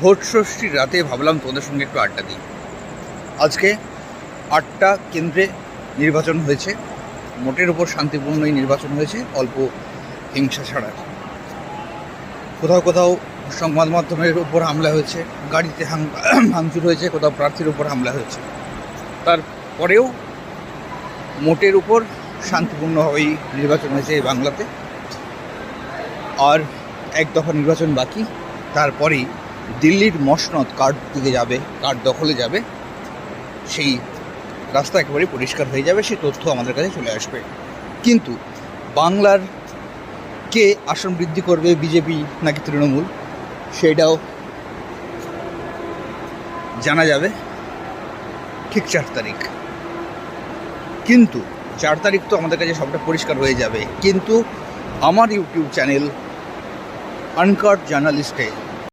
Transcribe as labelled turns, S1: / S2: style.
S1: Vote ষষ্ঠীর রাতে ভাবলাম তোমাদের সঙ্গে একটু আড্ডা দিই। আজকে 8টা কেন্দ্রে নির্বাচন হয়েছে, মোটের উপর শান্তিপূর্ণই নির্বাচন হয়েছে, অল্প হিংসা ছাড়া। কোথাও কোথাও সংবাদ মাধ্যমের উপর হামলা হয়েছে, গাড়িতে ভাঙচুর হয়েছে, কোথাও প্রার্থীর উপর হামলা হয়েছে। তারপরেও মোটের উপর শান্তিপূর্ণভাবেই নির্বাচন হয়েছে এই বাংলাতে। আর এক দফা নির্বাচন বাকি, তারপরেই দিল্লির মসনদ কার দিকে যাবে, কার দখলে যাবে, সেই রাস্তা একেবারে পরিষ্কার হয়ে যাবে, সেই তথ্য আমাদের কাছে চলে আসবে। কিন্তু বাংলার কে আসন বৃদ্ধি করবে, বিজেপি নাকি তৃণমূল, সেটাও জানা যাবে ঠিক 4 তারিখ। কিন্তু 4 তারিখ তো আমাদের কাছে সবটা পরিষ্কার হয়ে যাবে, কিন্তু আমার ইউটিউব চ্যানেল আনকাট জার্নালিস্টে